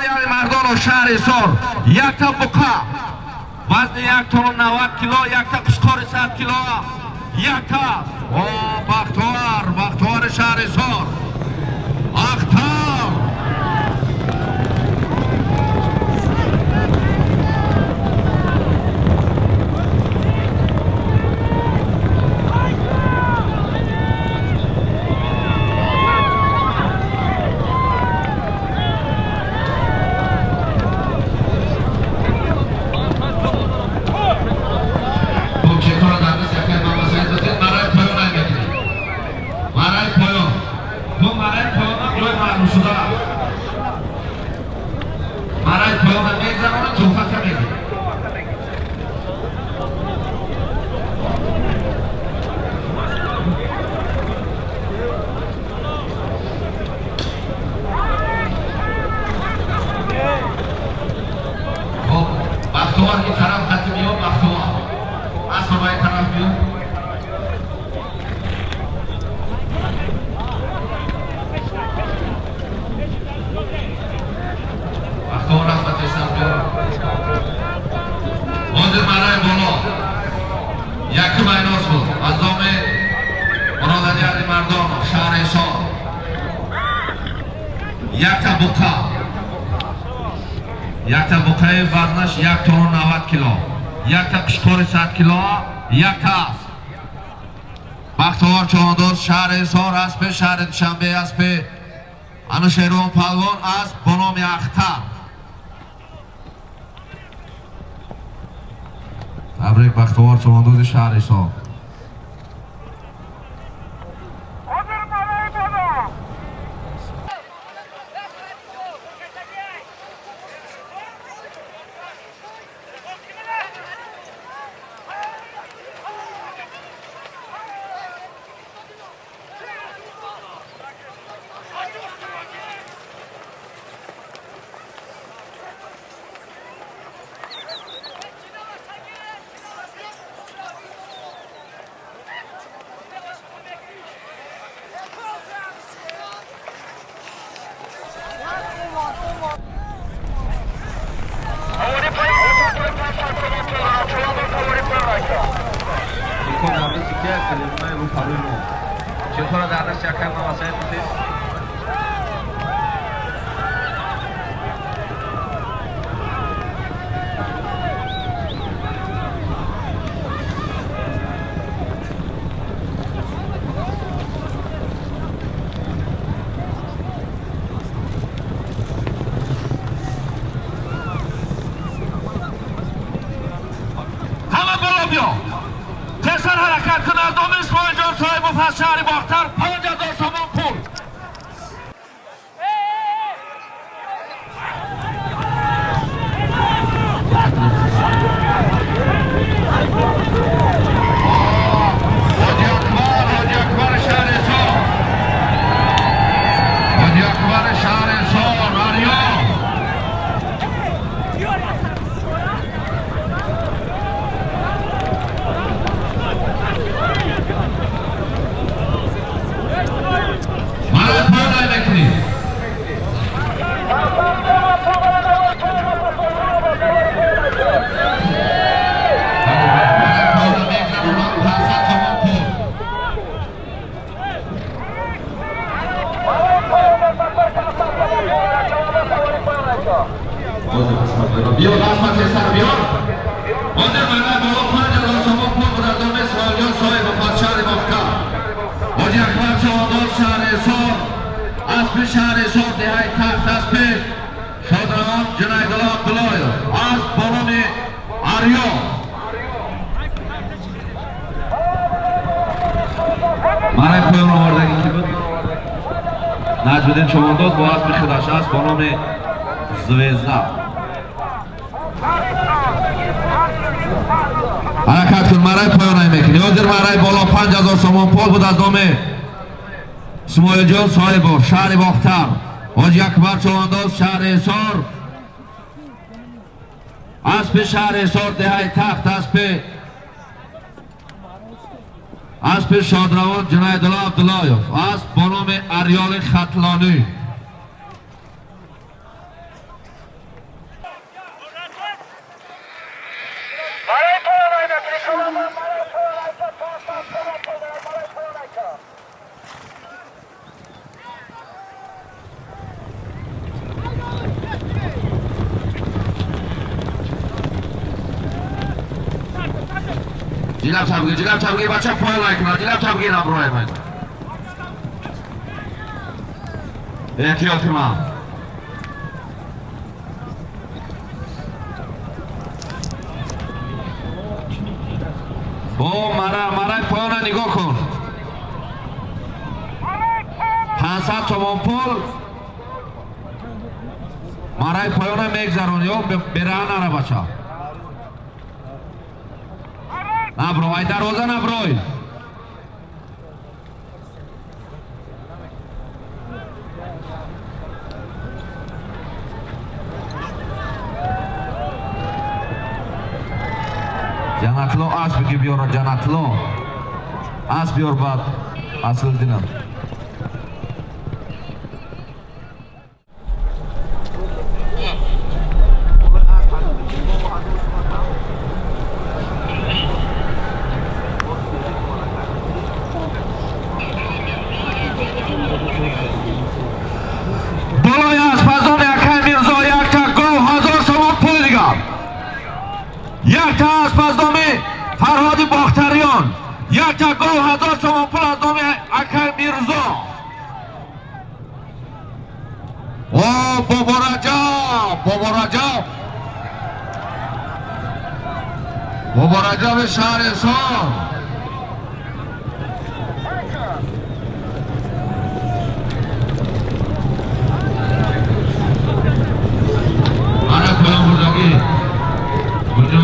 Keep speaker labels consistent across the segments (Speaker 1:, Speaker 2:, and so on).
Speaker 1: علی مردان و شهر ایسار یک تا بقا وزن 1 تن 90 کیلو، یک تا قشقار 100 کیلو، یک تا بختوار شهر ایسار اختر یک تا بقای وزنش 1 تن 90 کیلو، یک تا قشقار 100 کیلو، یک تا است بختوار چوانداز شهر ایسار اسب شهر دوشنبه اسب انوشیروان پهلوان اسب با نام اختر. تبریک بختوار چوانداز شهر ایسار. چطور در دست یک کلمه وسایل بودید؟ همه بالا بیا تسر حرکت کن از نام اسماعیل جان صاحب و پس شهر باختر 5000 تومان پول. حاجی اکبر شهر ایسار، حاجی اکبر شهر ایسار آریا بیا قسمت سر بیا حاضر مردم بالا 5000 تومان پول بود از نام اسماعیل جان صاحب و پس شهر باختر حاجی اکبر چوانداز شهر ایسار اسب شهر ایسار دهه تخت اسب شادروان جنیدالله عبدالله اسب با نام آریا. برای پایان آوردگی کی بود؟ نجم‌الدین چوانداز با اسب خودش است با نام زویزده. حرکت کن مرای پایان میکنی حاضر مرای بالا 5000 تومان پول بود از نام اسماعیل جان صاحب شهر باختر حاجی اکبر چوانداز شهر ایسار اسب شهر ایسار دهه تخت اسب شادروان جنیدالله عبدالله اسب با نام اریال خطلانی. Jilab chabgi bacha poyalay kunadi. Jilab chabgi nabroyman. Ehtiyot qilman. Bu mara poyona nigoh kun. 500 somon pul marای پایان میگذرونی و برهن نره بچه نبروی دروازه نبروی جنتلو اسب که بیاره جنتلو اسب بیار بعد اصل دینم یک تا از پزدامی فرهاد باختریان یک تا گل 1000 تومان پول از نام اکای میرزا بابا رجب شهر حصار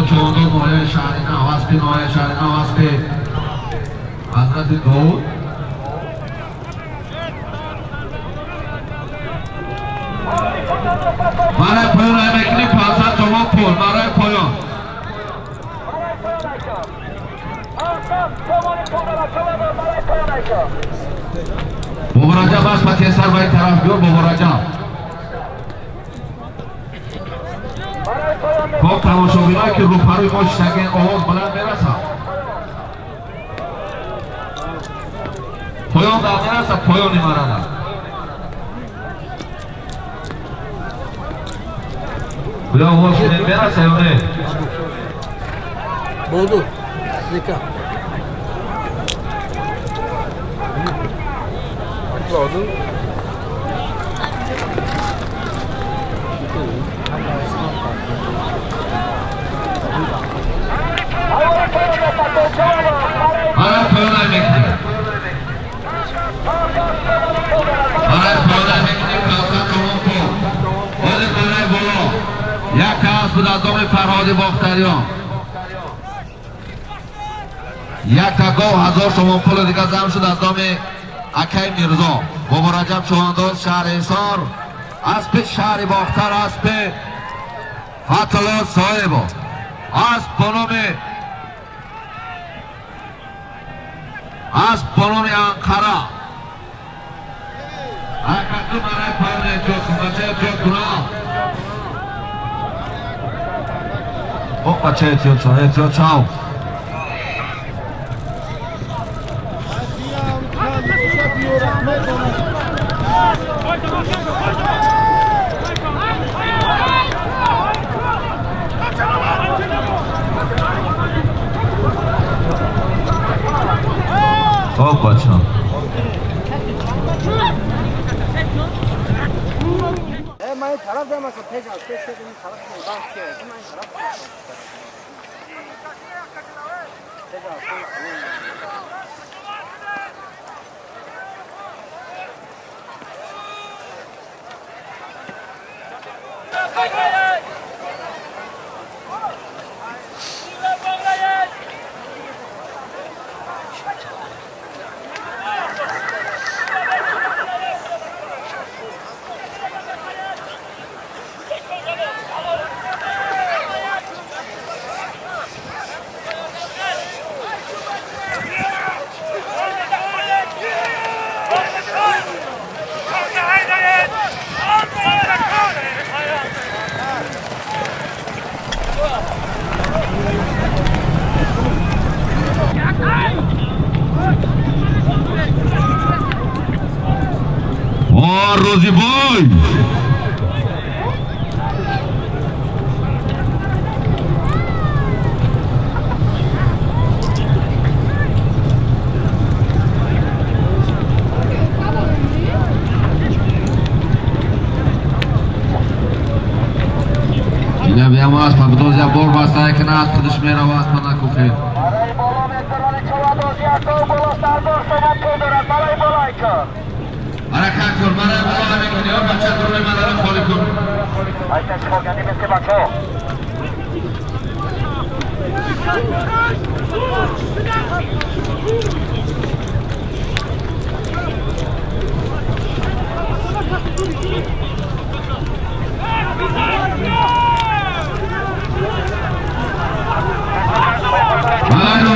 Speaker 1: چوندو نوای شهرین آواز پی حضرت داود برای پایان امکنی 500 تومان پول برای پایان بابا رجب بس پتی سر باید طرف بیار بابا رجب خب تماشاگرایی که رو پروی ما شتگین آواز بلند میرسه پایان در میرسه پایانی مرده بیا آواز شدین میرسه یا نه
Speaker 2: بودو دیکا بودو
Speaker 1: برای پایان امکنی 500 تومان پول بازی برای بالا یک کاس بود از نام فرهاد باختریان یک تا گل 1000 تومان پول دیگه جمع شد از نام اکای میرزا بابا رجب چوانداز شهر حصار اسب شهر باختر اسب فتح صاحب اسب بنام انقره اکتو برای پایان احتیاط کن بچه احتیاط کنم خب بچه احتیاط شو خب بچه
Speaker 2: من این طرف دارم اصلا پیش از پیش این طرف نگاه که من این طرف
Speaker 1: روزی بای یا بیام اسب بدوزیا بور باستای که نه خودش میره و اسب نکوفه حرکت کن برای بالا میکنی و بچه روی من رو خالی کن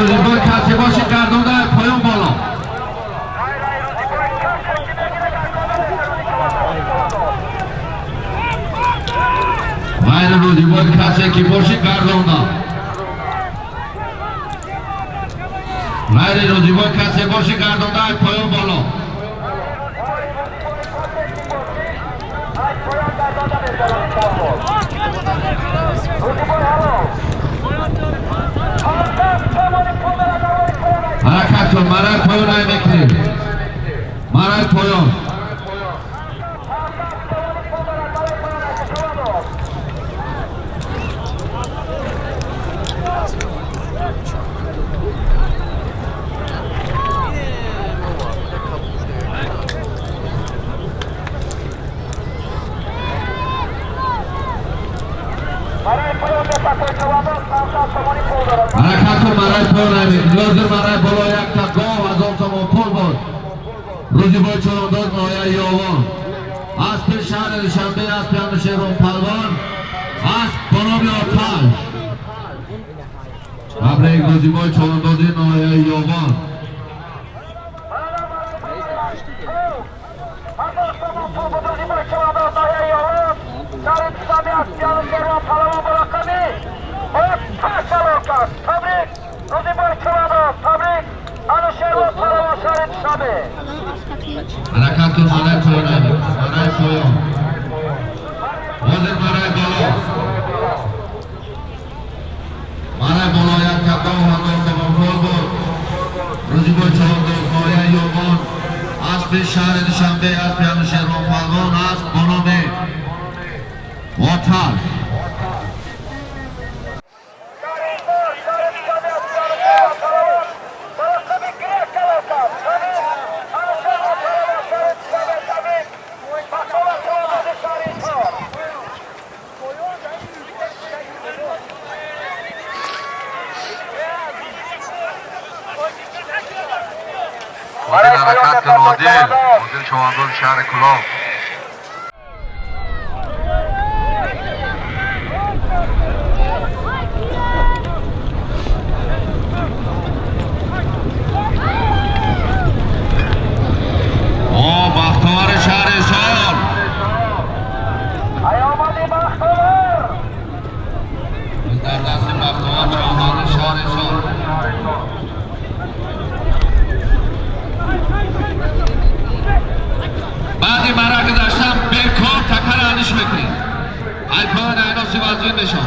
Speaker 1: روزی باید کسی باشی گردون در پایون بالا روزی باید کسی که باشی گردون در روزی باید کسی باشی گردون در پایون بالا حرکت کن مرای پایون های میکنیم مرای پایون حرکت کن مرای پایون های میکنیم لازم مرای بالا یک تا گاه از آن سامان پول بود روزی باید چرانداز نایه یاوان اسب شهر شنبه اسب اندوشه روم پلوان اسب بنامی آتش تبریک روزی باید چراندازی نایه یاوان حرکت کن مرای پایون های میکنیم مرای پایون وزیر مرای بالا مرای بالا یک تبقه و هزار سمان پول بود روزی باید چرانداز نایه یاوان اسب شهر دوشنبه اسب اندوشه روم پلوان اسب بنامی آتش حرکت کن مدیر چوانداز شهر کلاه بختوار شهر سال در دست بختوار چوانداز شهر سال بعدی مرا گذاشتم بلکن تکر انش میکنی الپان اینا سیوازین نشان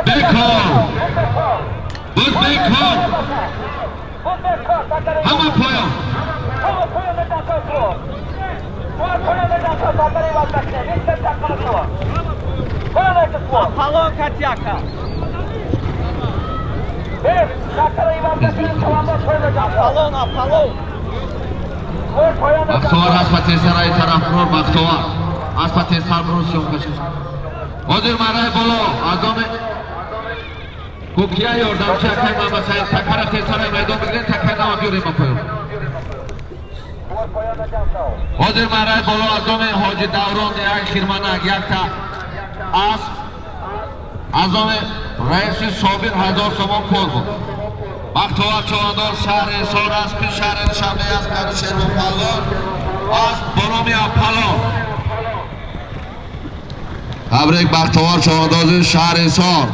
Speaker 1: بلکن بود بلکن همه پایان
Speaker 2: Apollon Katyaka. Apollon.
Speaker 1: بختوار اسب تیسرای طرفدار بختوار اسب تیسر برون سیون کشید وزیر مرای بالا آدم کوکیا یاردمچی اکای محمد سعید تکر تیسرای میدان بگیرین تکر نما بیاریم اپایون وزیر مرای بالا آدم حاجی دوران یک خیرمانک یک تا اسب آدم رئیس صابر 1000 سوم پول بود بختوار چوانداز شهر سال اسب شهر دوشنبه اسب اندوشه روم پلوان اسب بنامی آپالون تبریک بختوار چوانداز شهر سال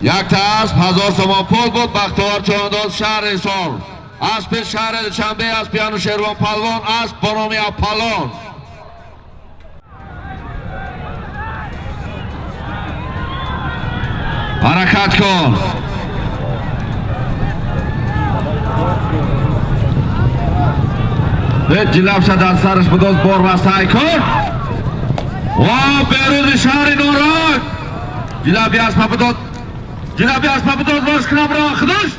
Speaker 1: یک تا اسب 1000 سوم پول بود بختوار چوانداز شهر سال اسب شهر دوشنبه اسب اندوشه روم پلوان اسب بنامی آپالون حرکت کن جلافش دسترش بدوز بار و سعی کن و بیروز شهر نورک جلابی اسم بدوز باش کنم را خداش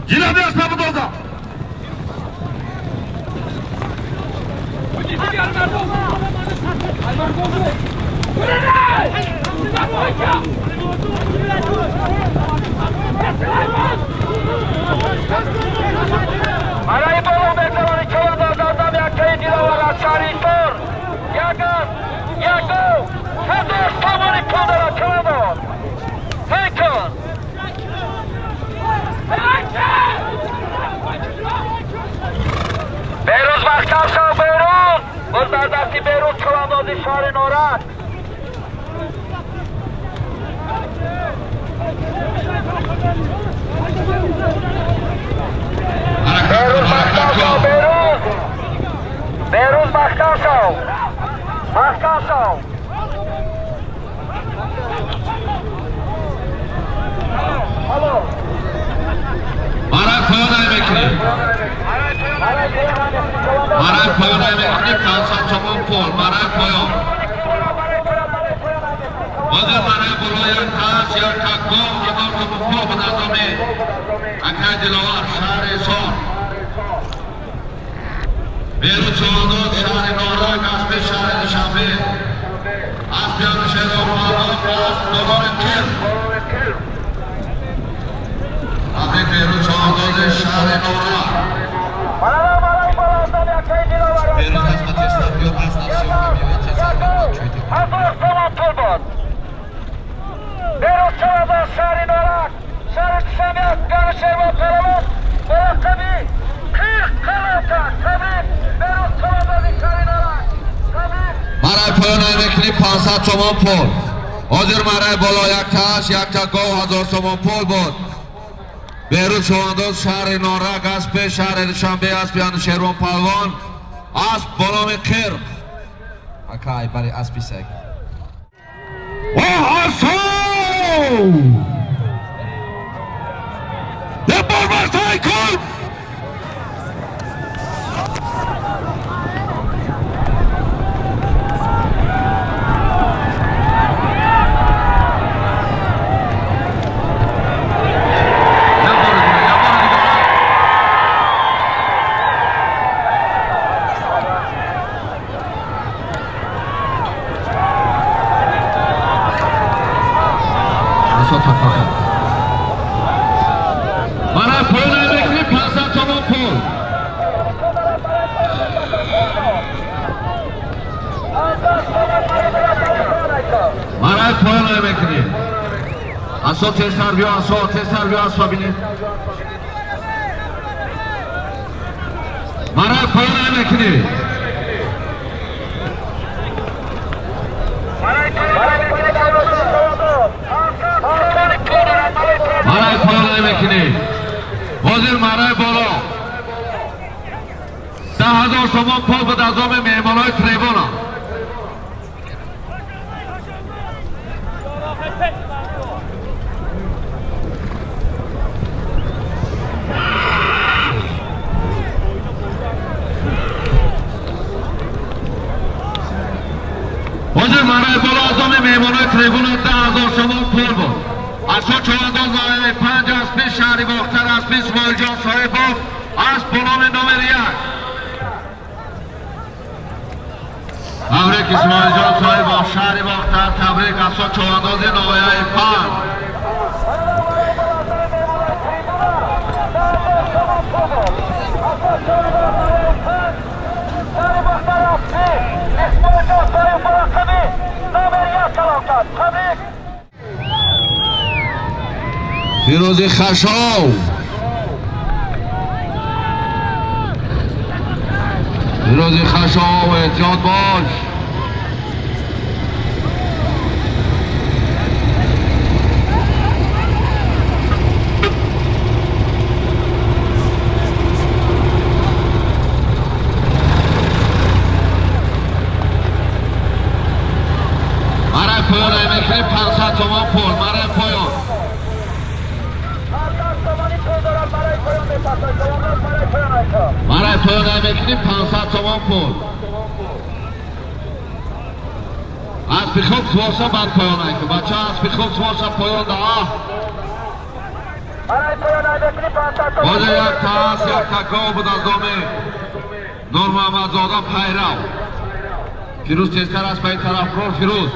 Speaker 1: جلابی اسم بدوز
Speaker 3: برای بالا بزنانی که اندازم یکی دیلوار از شهریستان یک دو هزار سامانی پول دارد که انداز تیکن بیروز محکم شد بیروز باز در دستی بیروز که اندازی شهر نورک بیروز محکم شو
Speaker 1: مرای پایان میکنی کانسان چمون پول مرای پایان بازر مرای بلو یک تاس یک تکو هزار چمون پول به نظامی اکای دلوار شهر سون بیرو چواندود شهر نورک اسب شهر نشانبه اسبیان شهر اومدود اسب دلار کل آقای بیرو چواندود شهر نورک بیرو قسمت استابیو از ناسیون کمیوی
Speaker 3: هزار سامان پول بود بیرو چواندود شهر نورک شهر نشانبه اسبیان شهر و پرامت مراقبی
Speaker 1: مرای پایان میکنی 500 تومان پول حاضر مرای بالا یک تاش یک تا گو 1000 تومان پول بود بیروز شواندوز شهر نورک اسب شهر نشانبه اسبیان شهرون پالوان اسب بالام خیر اکای برای اسبی سگ آسو یه بار برسای کن مرای پایان میکنی 500 تومان پول مرای پایان میکنی اسو تستر بیا اسو بینید مرای پایان میکنی مرای پایان میکنی حاضر مرای بالا 10,000 تومان پول به دستام مهمانای تریبونا حاضر مرای بالا دستام مهمانای تریبونا 10,000 تومان پول بود اسو چواندوز مرای 5 اسبی شهری باختر اسبی اسماعیل جان صاحبوف اسب بلوم نمر 1 تبریک اسماعیل جان صاحبوف شهری باختر تبریک اسو چواندوز نویای 5 فیروزی خشاو احتیاط باش مرای پایان میکنی 500 تومان پول مرای پایان برای پایان میکنیم 500 تومان پول. اسب خوب سوارشا بعد پایان میکنیم. بچه ها اسب خوب سوارشا پایان ده. باید یک تا هست یک تا گاه بود از دامه نور محمد زاده پیرو. فیروز تیزتر است به این طرف رو. فیروز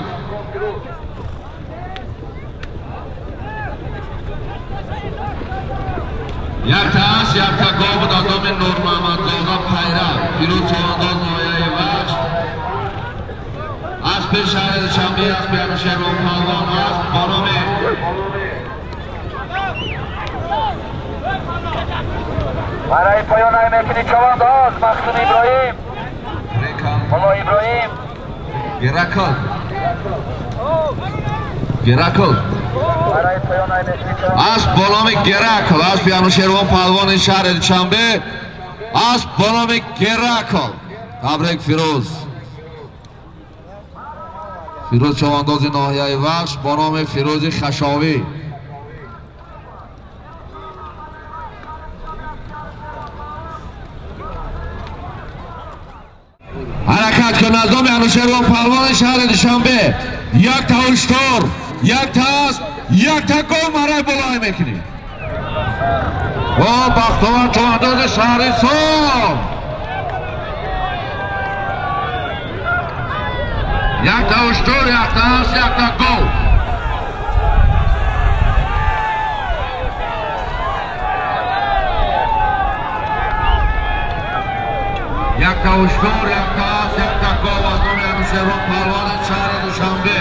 Speaker 1: یک تا هست یک تا گاه بود از دامه نور محمد زاده پیرو. فیروز چوانداز نایه وش اسب شهر شنبه اسب همیشه رو پهلوان است بانامه
Speaker 3: برای پایان میکنی چوانداز مقصود ابراهیم مولا ابراهیم
Speaker 1: گرکل
Speaker 3: برای پایان میکنی چوانداز
Speaker 1: اسب بانام گرکل اسب همیشه پهلوان شهر شنبه اسب بانام گرکل. تبریک فیروز. فیروز چوانداز ناحیه وخش با نام فیروز خشاوی. حرکت کن از نام انوشیروان پهلوان شهر دوشنبه. یک تا هشدار یک تا اسب یک تا گل مرای بالای میکنی. با بختیوار چوانداز شهر سام یک تا هشدار یک تا اسب یک تا گل. یک تا هشدار یک تا اسب یک تا گل از نام انوشیروان پهلوان شهر دوشنبه.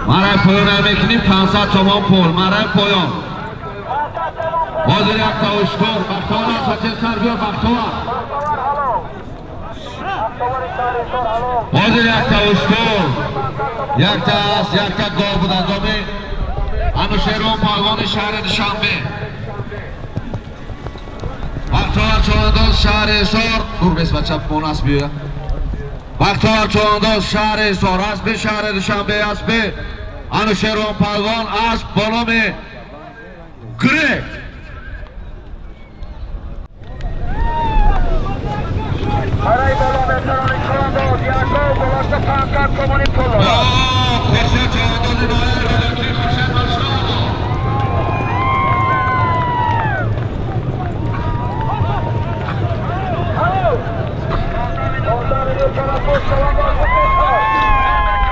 Speaker 1: مرای پایان میکنیم 500 تومان پول. مرای پایان حاضر یک تا هشدار بختیوار است و تیزتر بیا بختیوار حاضر یک تا هشدار یک تا اسب یک تا گل بود از نام انوشیروان پهلوان شهر دوشنبه. بختیوار چوانداز شهر حصار دور بیست بچه بون اسب بیا. بختیوار چوانداز شهر حصار اسب شهر دوشنبه اسب انوشیروان پهلوان اسب با نام گرگ.
Speaker 3: برای بالا بهتران چوانداز یک گل بلاشت 500 تومانی پول دارد.
Speaker 1: خورشید چوانداز نایه رودکی خورشید مشراب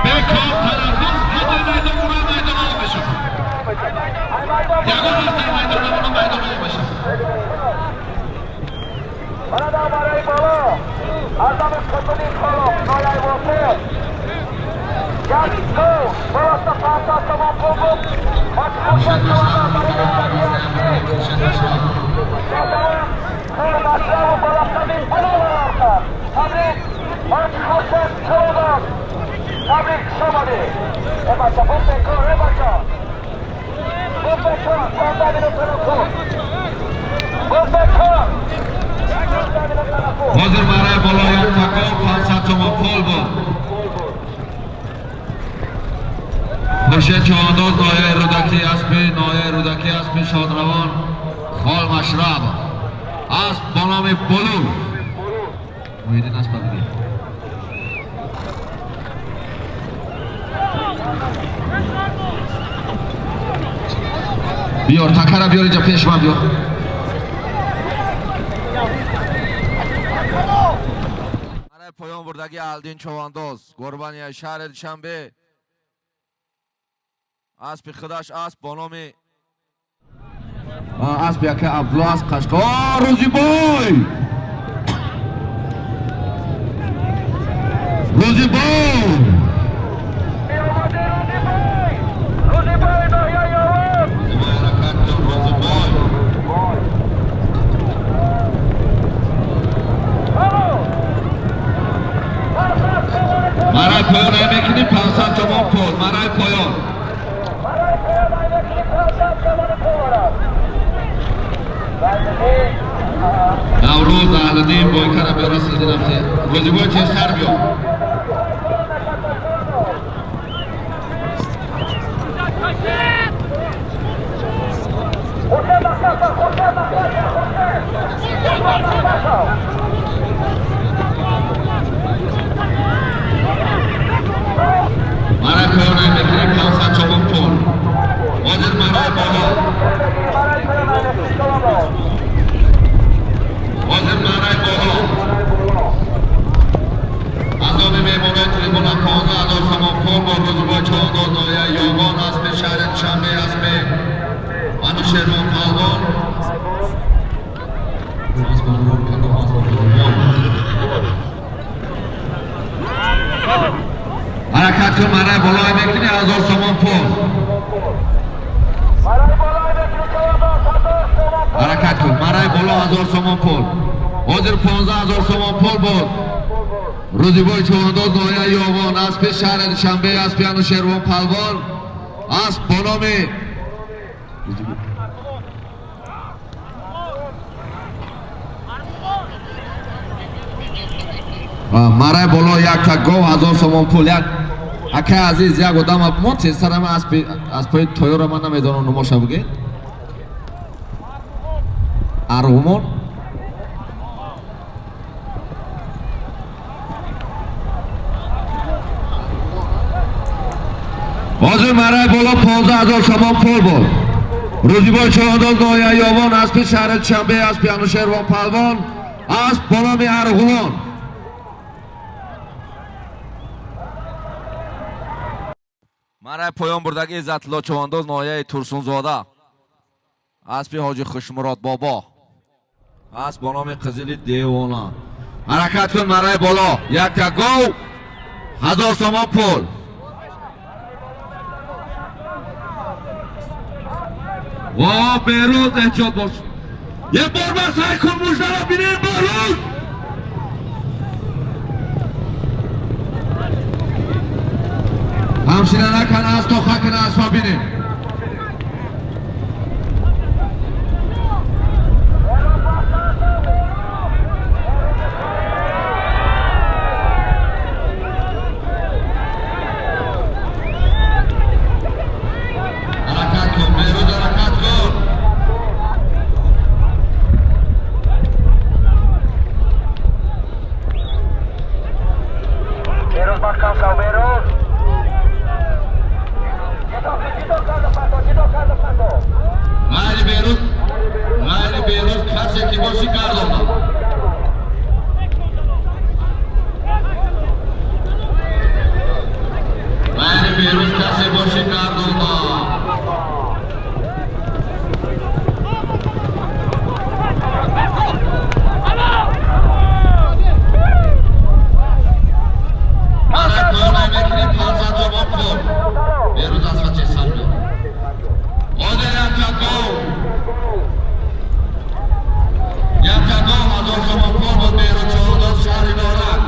Speaker 1: بکن تنفس بده میدان اونو میدان آن بشم یکو رفته میدان اونو میدان آن بشم.
Speaker 3: برای بالا آدم خطبی خالق نایه وافر یک گل بلاشت 500 تومان پول بود.
Speaker 1: خورشید مشراب خورشید مشراب
Speaker 3: مشراب بلاشت پول دارد. تبریک خورشید چوانداز تبریک شمالی. ای بچه بود بکن ای بچه بود بکن 15 minut تلفون بود بکن.
Speaker 1: حاضر مرای بالا یک تا گل 500 تومان پول بود. خورشید چوانداز نایه رودکی اسب شادروان خال مشرب اسب با نام بلور. میدین اسب دیگه بیار تکره بیار اینجا پیش من بیار. پایان بردگی الدین چوانداز قربانی شهر دوشنبه اسب خودش اسب با نام اسب یکی عبدالله از قشقار روزی بای روزی بای مرای پایان های میکنیم 500 تومان پول مرای پایان نوروز اهلدین بای کنه بیاره سیدی نفتی روزی بای چه سر بیا مرای پایان های میکنیم 500 تومان پول حاضر مرای بالا حاضر مرای بالا از آن میمونه تریبون 15,000 تومان پول با روزبای چوانداز نایه یاغان اسب شهر دوشنبه اسب انوشیروان پهلوان حرکت کن مرای بالای میکنی 1000 تومان پول حرکت کن مرای بالا 1000 تومان پول حاضر 15,000 تومان پول بود روزیبای چوانداز نایه یاغان اسب شهر دوشنبه اسب انوشیروان پهلوان اسب با نام مرای بالا یک تا گو 1000 تومان پول یک اکه عزیز یک آدم ما تیز سرم از پای تویو من نمیدانم نماشه بگید ارغمون حاضر مرای بالا 15,000 تومان پول بود روزیبای چوانداز نایه یاغان اسب شهر دوشنبه اسب انوشیروان پهلوان اسب با نام ارغمون مرای پایان بردگی عزتالله چوانداز نایه ترسونزاده اسب حاجی خوشمراد بابا اسب با نام قزل دیوانه حرکت کن مرای بالا یک تا گو 1000 تومان پول و بهروز احتیاط باش یک بار بر سعی کن مژده را بینیم بهروز همشینه نکن از تا خاک نصفا بینیم غیر بیروز کسی که باشی گرداندم غیر بیروز کسی باشی گرداندم مرای پایان میکنیم 500 تومان پول بیروز از بچه سر بیاد حاضر یک تا گو یک تا گو 1000 تومان پول بود بیروز چوانداز شهر نارک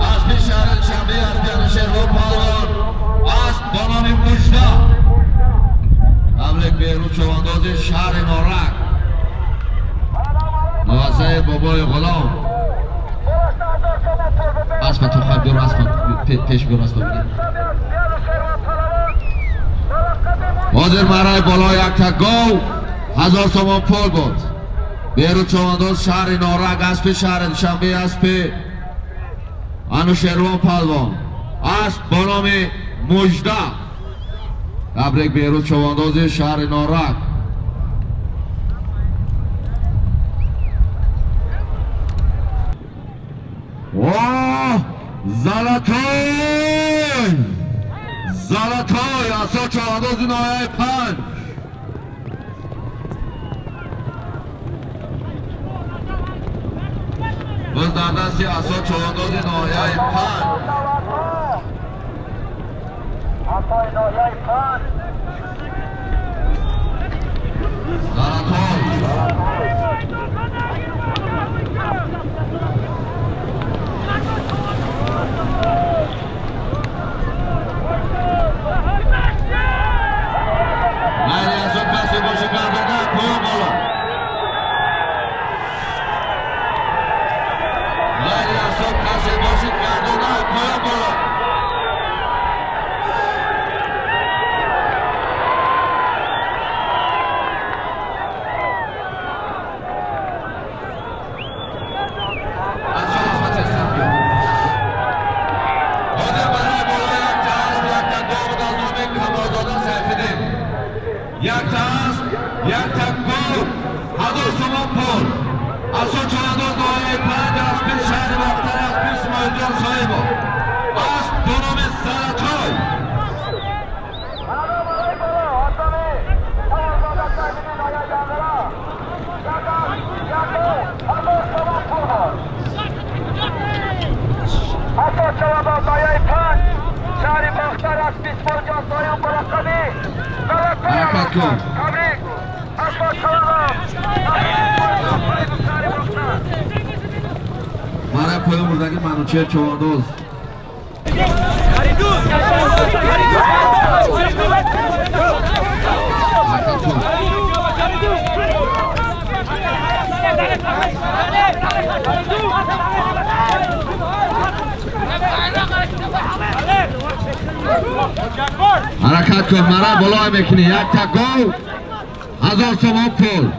Speaker 1: اسب شهر دوشنبه اسب انوشیروان پهلوان اسب با نام مژده تبریک بیروز چوانداز شهر نارک نوازه بابای غلام اسب تو خواهد بیرو اسب پیش بیرو اسب بگیر حاضر مرای بالا یک تا گو 1000 تومان پول بود بیروز چوانداز شهر نارک اسب شهر دوشنبه اسب انوشیروان پهلوان اسب با نام مژده تبریک بیروز چوانداز شهر نارک واه Zalatoy Asal Çağdaş Noyay Panç. Bizlerden si Asal Çağdaş Noyay Panç. Zalatoy. یک تکبر حضور شما پول اصلا چهانداز دعای پنج از پیش شهر وقتر از پیش اسماعیل جان صاحبا از دونام زلاتوی
Speaker 3: اصلا چهانداز دعای پنج شهر وقتر از پیش اسماعیل جان صاحب مرقبی
Speaker 1: حرکت کن مرا پایان بردگی منوچه چواندوز حرکت کن مرا بلای میکنی یک تا گل 1000 تومان پول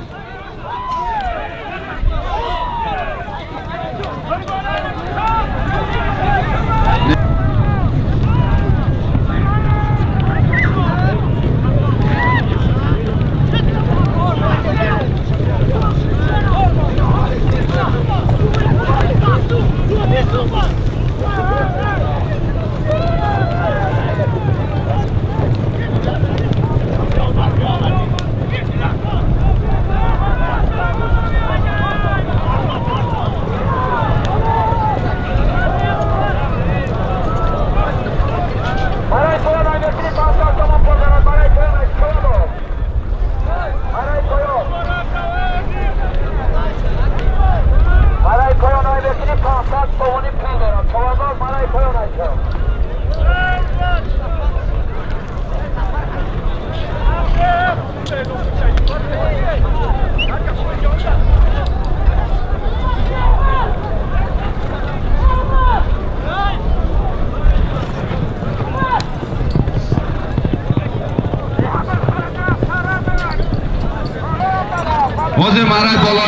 Speaker 1: حاضر مرد بالا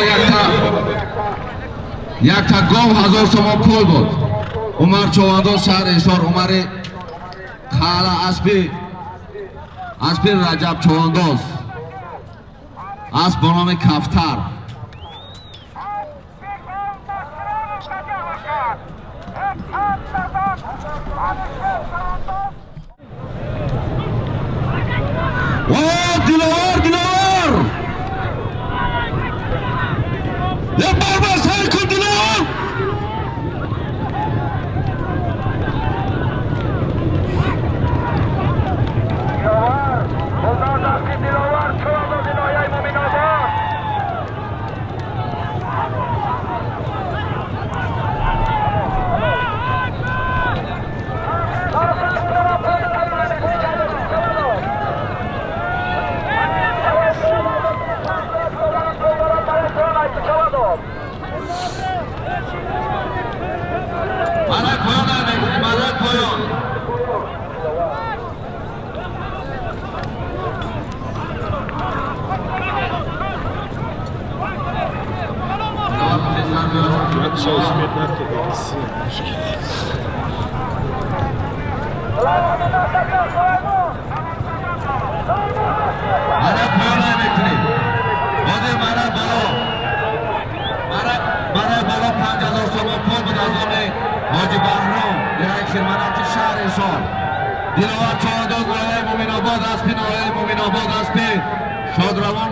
Speaker 1: یک تا گام 1000 تومان پول بود عمر چوانداز شهر ایشار عمر خالا اسبی رجب چوانداز اسب با نام کفتر دلوار یک بار بس های کن دلوار Haji Bahram آخر مناطق شهر حصار دلاور چوانداز نایه مومن‌آباد اسب نایه مومن‌آباد اسب شادروان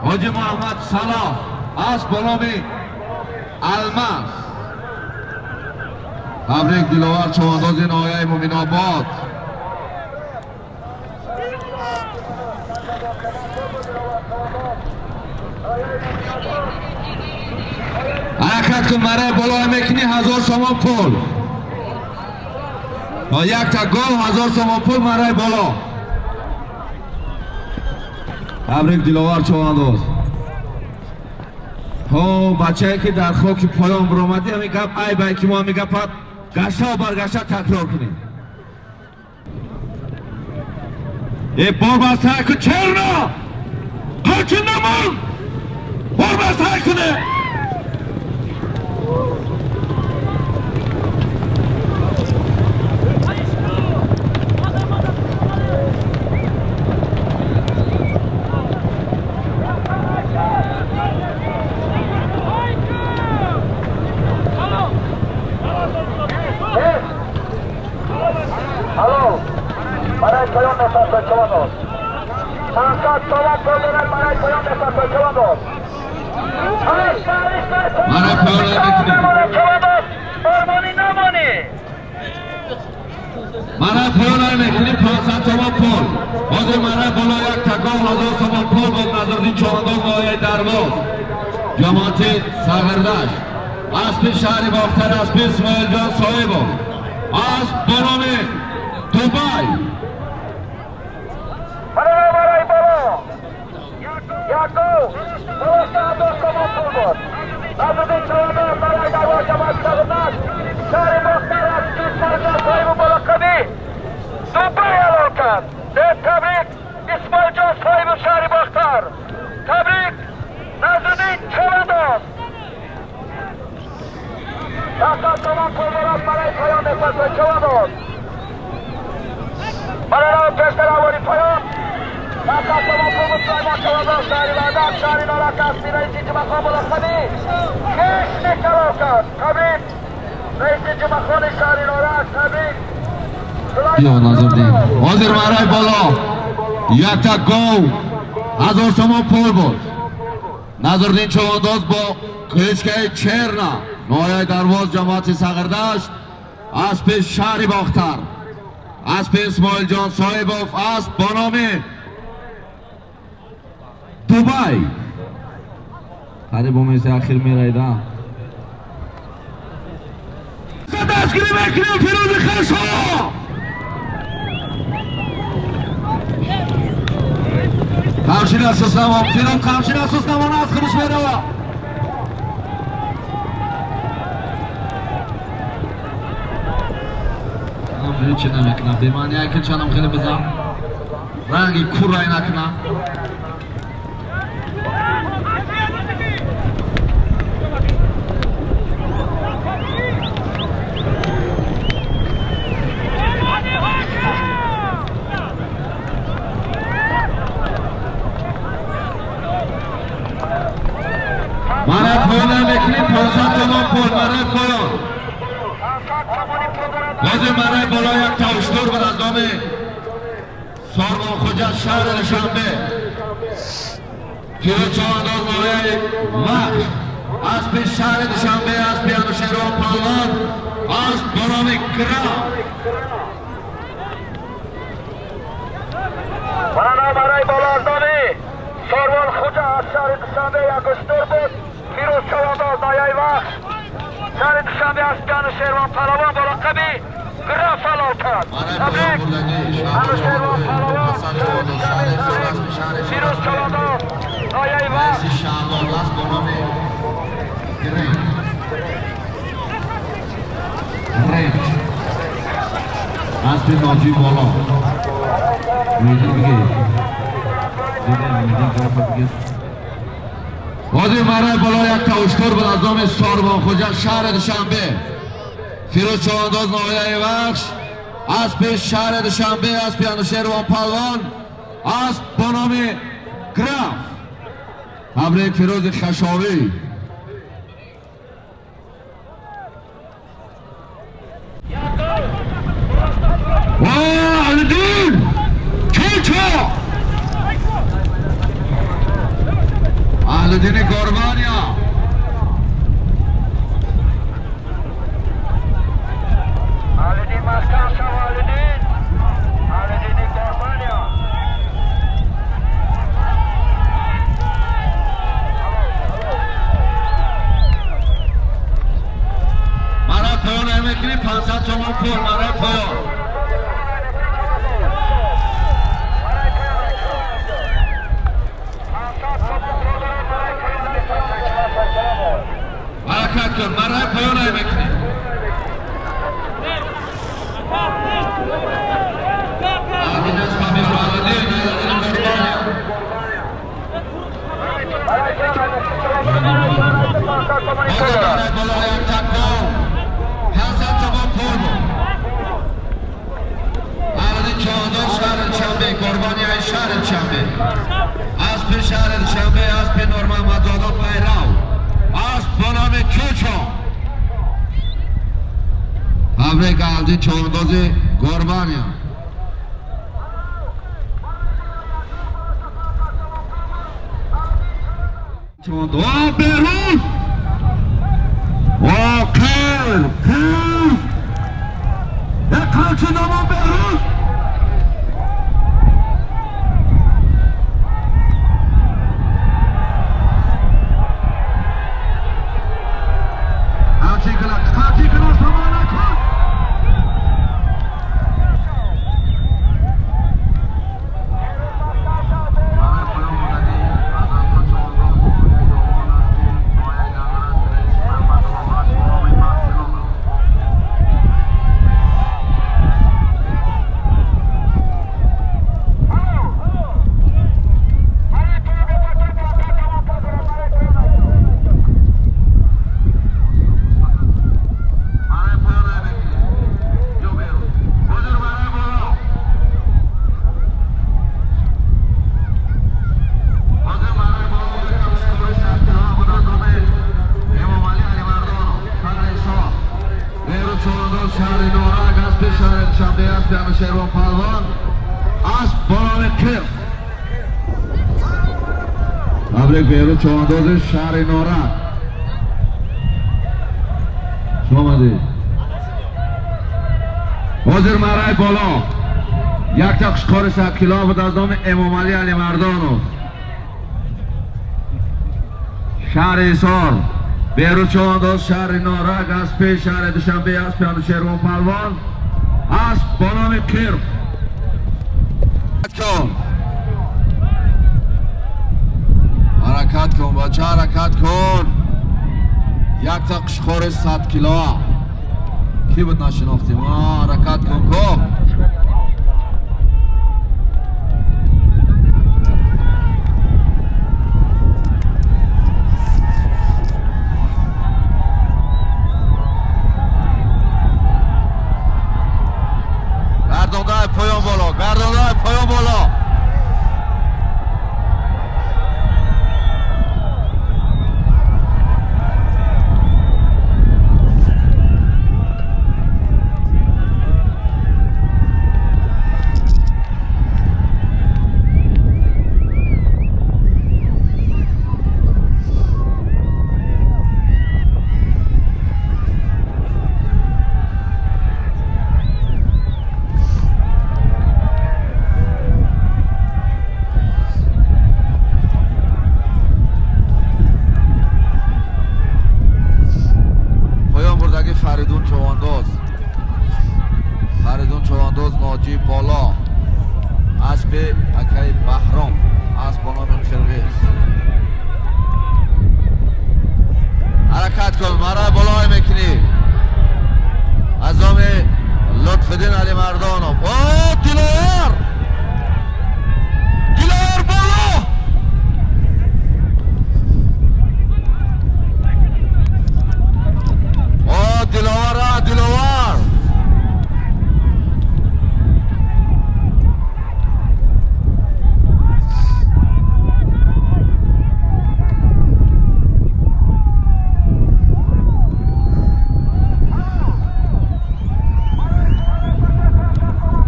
Speaker 1: حاجی محمد صلاح اسب به نام الماس. تبریک دلاور چوانداز نایه مومن‌آباد. حرکت کن برای بالای میکنی 1000 تومان پول و یک تا گل 1000 تومان پول برای بالا. تبریک دلاور چوانداز. بچه‌ای که در خاک پایان برآمدی همین گپ ای بای که ما میگه پات گشته و برگشته تکرار کنیم. ای بار بسته کن چرنا قاچی نمون بار بسته کنه.
Speaker 3: برای پایان نفس چوانداز 500 تومان پول دارد برای پایان نفس چوانداز.
Speaker 1: برای پایان میکنی
Speaker 3: چوانداز آرمانی نمانی.
Speaker 1: برای پایان میکنی 500 تومان پول حاضر برای بالا یک تکام 1000 تومان پول بود. نظردین چوانداز نایه درواز جماعت سغردشت اسب شهر باختر اسب اسماعیل جان صاحبو اسب به نام دوبای.
Speaker 3: برای بالا یک دو دوسته 1000 تومان پول بود. نظردین چوانداز برای درواز جماعت سغردشت شهر باختر اسب اسماعیل جان صاحبو مراقبی دوبای اعلام کرد. تبریک اسماعیل جان صاحب شهر باختر. تبریک نظردین چوانداز. 500 تومان پول دارد برای پایان نفس چوانداز. برای رو پیشتر آوری پایان 500 تومان پول بود سلیمان چوانداز شهر وردک شهر نارک اسبی رئیسی جمعخان ملاقبی کشتی قرار کرد. تبریک رئیسی جمعخان شهر نارک. تبریک
Speaker 1: یا نظردین حاضر برای بالا یک تا گو 1000 تومان پول بود. نظردین چوانداز با کشکه چرنا نایه درواز جماعت سغردشت اسب شهر باختر اسب اسماعیل جان صاحبوف اسب با نام دوبای. خریب میشه اخیر میرایده دستگیری میکنیم فیروز خشا. قمشین اساس نمان فیروز قمشین اساس نمان از خودش میروا. هیچی نمیکنم بیمانی های که چنم خیلی بزن رنگی کور رای نکنم. برای پایان میکنیم 500 تومان پول برای پایان. حاضر برای بالا یک تاشتور بود از نام سارمان خوجت شهر دوشنبه فیروز چوانداز نایه وقت اسب شهر دوشنبه اسب انوشیروان پهلوان اسب به نام گرام.
Speaker 3: برای بالا از نام سارمان خوجت شهر دوشنبه یک اشتور بود. فیروز چوانداز نایه وقت شهر دوشنبه اسب انوشیروان پهلوان مراقبی گرفت علام کرد. تبریک انوشیروان پهلوان فیروز چوانداز نایه وقت
Speaker 1: اسب ناجی بالا حاضر برای بالا یک تاشتور بود از نام سارمان خوجت شهر دوشنبه فیروز چوانداز نایه بخش اسب شهر دوشنبه اسب انوشیروان پهلوان اسب با نام گراف. تبریک فیروز خشاوی. کن مرای پایان میکنی آدی دست بامی رو آدی نداریم قربانی آدی مرای بالا یک تکون حسن تمام پر بود آدی چهاندار شهر چنبه قربانی های شهر چنبه اسب شهر چنبه اسب نورما مزادا پیراو اسب با نام چوچو تبریک آلدی چهانداز قربانی چهانداز بهروز واقعی یک کلچه نام بهروز تبریک بیرو چهانداز شهر نورک شامدید حاضر مرای بالا یک تقشکار 100 کیلو بود از نام امام علی علی مردانوف شهر ایسار بیرو چهانداز شهر نورک اسب شهر دوشنبه اسب انوشیروان پهلوان اسب با نام کرم حرکت کن بچه حرکت کن یک تا قشخور 100 کیلو کی بود نشناختیم حرکت کن کن گردانده پایان بالا گردانده پایان بالا فریدون چوانداز ناجی بالا اسب اکای بهرام اسب با نام خرقیز حرکت کن مرا بالا میکنی از نام لطفالدین علی مردانوف دلار بالا دلوار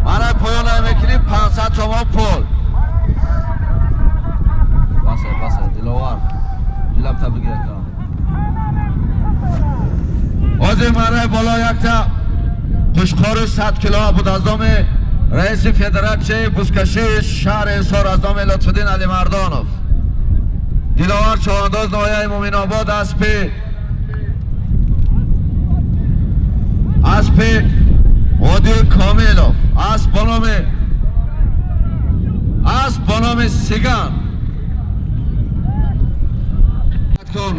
Speaker 1: مرا پایان میکنی 500 تومان پول بسه دلوار جلب تا بگیرد آزی مرای بالا یک تا قشقار 100 کیلو بود از نام رئیس فدراسیون بزکشی شهر ایسار از نام لطفالدین علی مردانوف دلاور چوانداز نایه مومین آباد اسب وادی کاملوف اسب با نام سیگان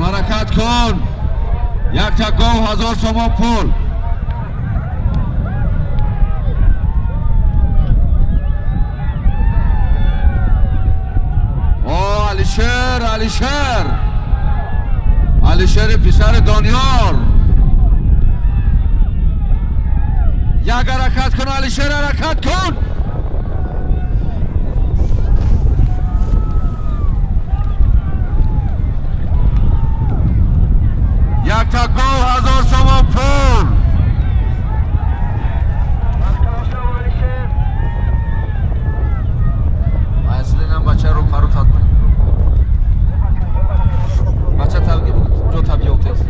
Speaker 1: حرکت کن یک تا گاو 1000 سوم پول. علیشیر پسر دانیار، یک حرکت کن علیشیر، حرکت کن. یک تا گاو 1000 سوم پول. اصلینم بچه رو پرو تاد بچه تبگی بود جو تبیوت است.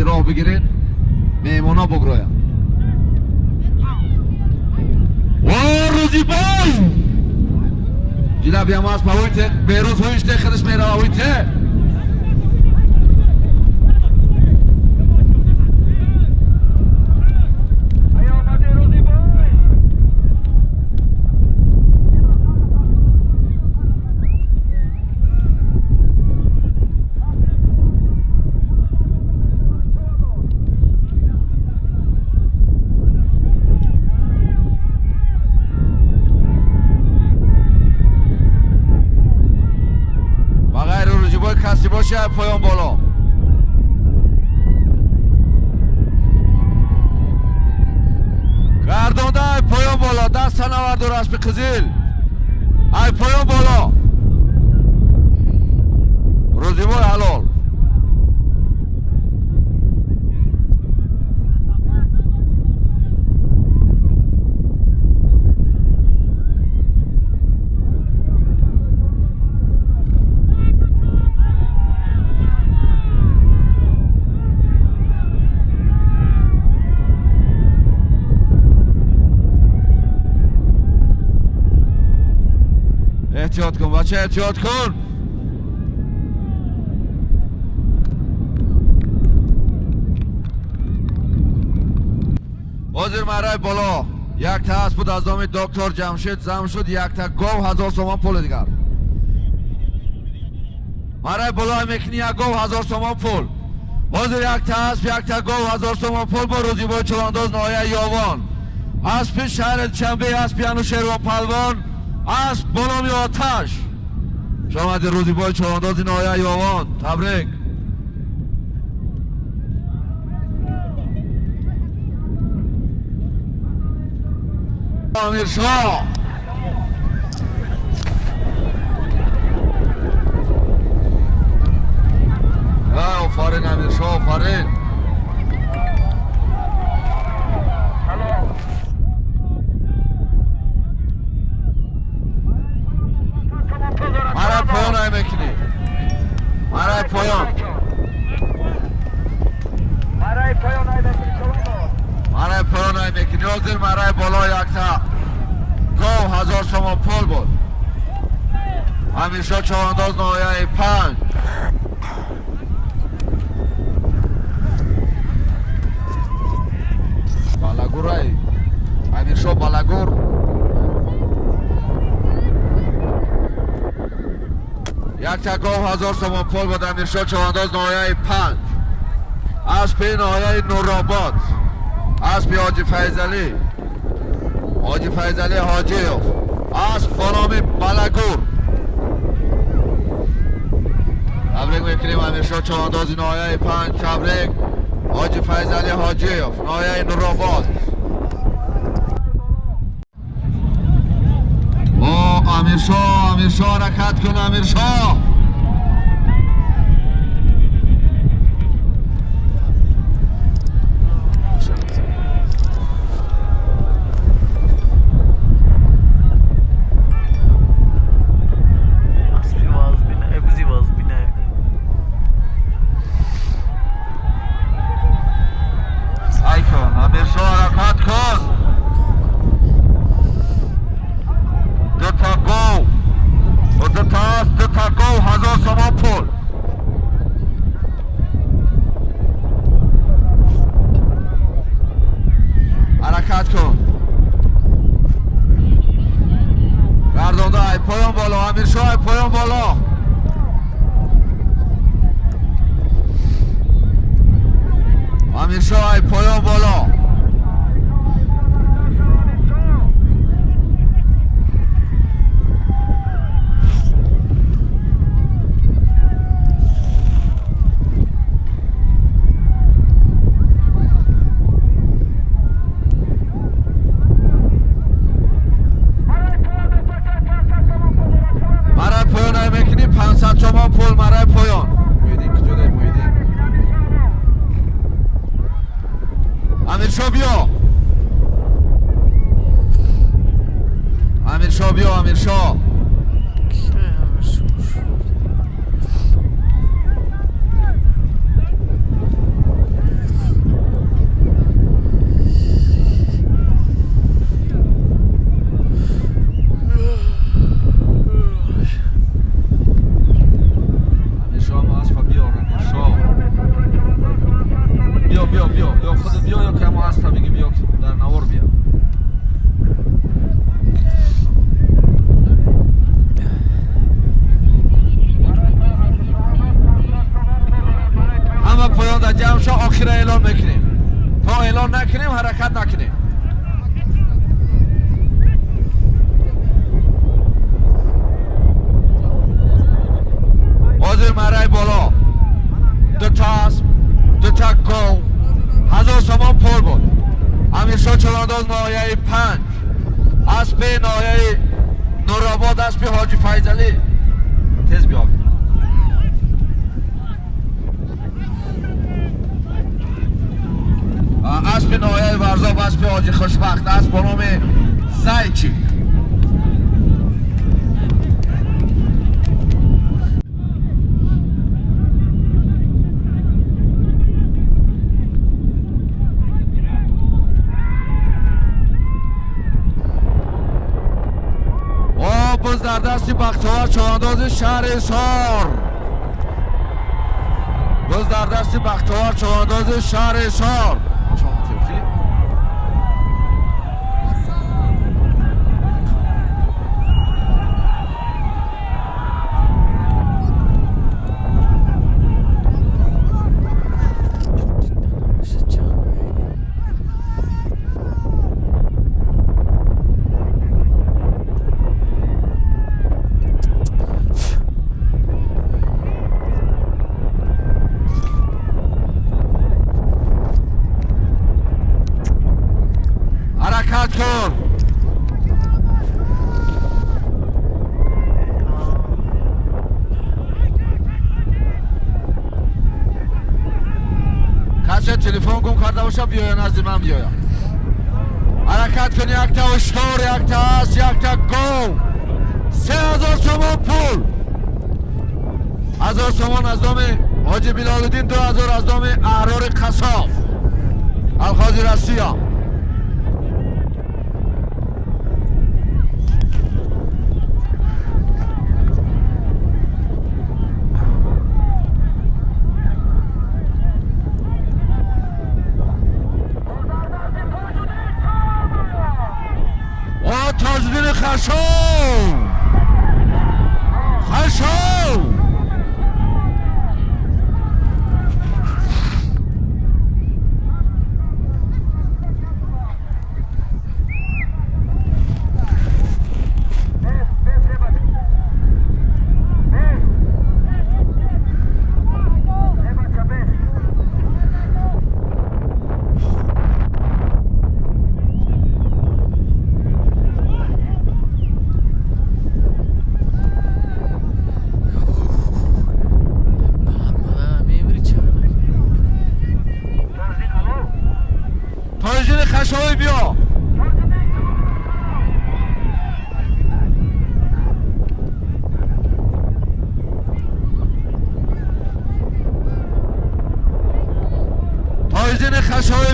Speaker 1: راه بگیرین میمونا بگرویم. روزی بای جلابی هم از پاویته بیروز هویشته خدش میره آویته. کسی باشه پایان بالا. گردانده ای پایان بالا، دست نورد و رسم قزیل ای پایان بالا. روزیبای حلال احتیاط کن بچه، احتیاط کن. حاضر مرای بالا یک تا هست بود از نام دکتر جمشید زم شد. یک تا گاو 1000 سوم پول دیگر. مرای بالا میکنی یک گاو 1000 سوم پول. حاضر یک تا هست، یک تا گاو 1000 سوم پول با روزی با چوانداز نایه یاوان. اسب شهر چنبه، اسب انوشیر و پلوان، اسب بنام آتش. شامد روزی بای چوانداز نایه یاوان. تبریک. امیر شاه آفرین، امیر شاه آفرین. مرای پایان های میکنی، مرای پایان، مرای پایان های میکنی. حاضر مرای بالا یک تا گاو 1000 سوم پول بود. همیشه چوانداز نایه 5. بالاگور های همیشه بالاگور. یک تا گاو 1000 سوم پول بود. همیشه چوانداز نایه 5. اسب نایه نورآباد، اسب حاجی فیضعلی، حاجی فیضعلی حاجیوف، اسب با نام بالاگور. تبریک میکنیم همیشه چوانداز نایه 5. تبریک حاجی فیضعلی حاجیوف، نایه نورآباد. Amirshah harakat kun Amirshah. Amirshah poyon bolo. Amirshah poyon bolo. پول مرای پایان مویدین کجا مویدین امیرشاه بیا امیرشاه بیا امیرشاه یا خودت بیا یا که ما هستا بگی بیا در نوار بیا همه پایان در جمع شا آخر اعلان میکنیم تا اعلان نکنیم حرکت نکنیم حاضر مرای بالا دو تا اسب دو تا گاو 1000 تومان پول بود امیرشاه چلانداز ناحیه 5 اسب ناحیه نورآباد اسب حاجی فیضعلی تیز بیا اسب ناحیه ورزاب اسب حاجی خوشبخت اسب با نام زایچی باز در دست بختیار چوانداز شهر حصار باز در دست بختیار چوانداز شهر حصار حرکت کن کسی تلفن کن کرده باشه بیاید نزد من بیاید حرکت کن یک تا اشتار یک تا اس یک تا گو 3000 تومان پول 1000 تومان از نام حاجی بلالالدین 2000 از نام احرار قصاب الخازی رسیا تازدین خشم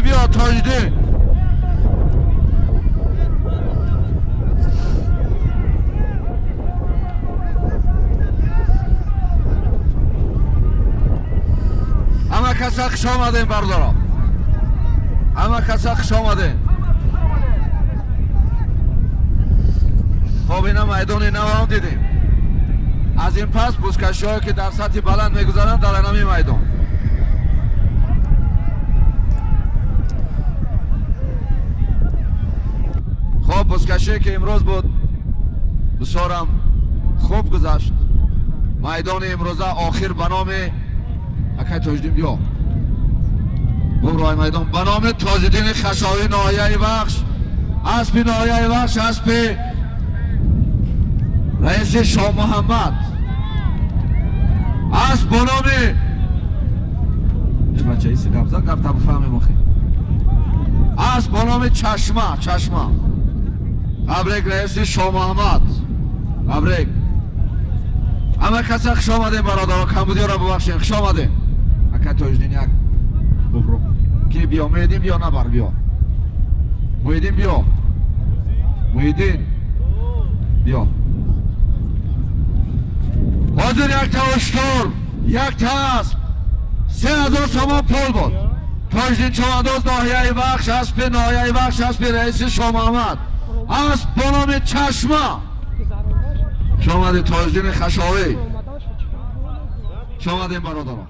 Speaker 1: بیا تاجدین. همه کسا خوش آمدین بردارا. همه کسا خوش آمدین. خب اینا میدان نو دیدیم. از این پس بزکشی هایی که در سطح بلند میگذارند در اینمی میدان. خب بزکشی که امروز بود بسیارم خوب گذشت. میدان امروزه آخر به نام اکای تاجدین بیا برای میدان به نام تاجدین خشایاری ناحیه بخش، اسب ناحیه بخش، اسب رئیس شاه محمد، اسب به نام این بچه ایسی گفزا گفت تا بفهمیم مخی، اسب به نام چشمه ابرک رئیس شاه محمد. ابرک همه کسی خوش آمدین برادرها، کمبودی را ببخشین. خوش آمدین اکای تاجدین یک ببرو کی بیا محیدین بیا نبر بیا محیدین بیا محیدین بیا حاضر یک تا اشتر یک تا اسب 3000 تومان پول بود. تاجدین چواندوز ناحیه بخش، اسب ناحیه بخش، اسب رئیس شاه محمد، اسب با نام چشمه. شما آمدین تاجدین خشایاری. شما آمدین برادران.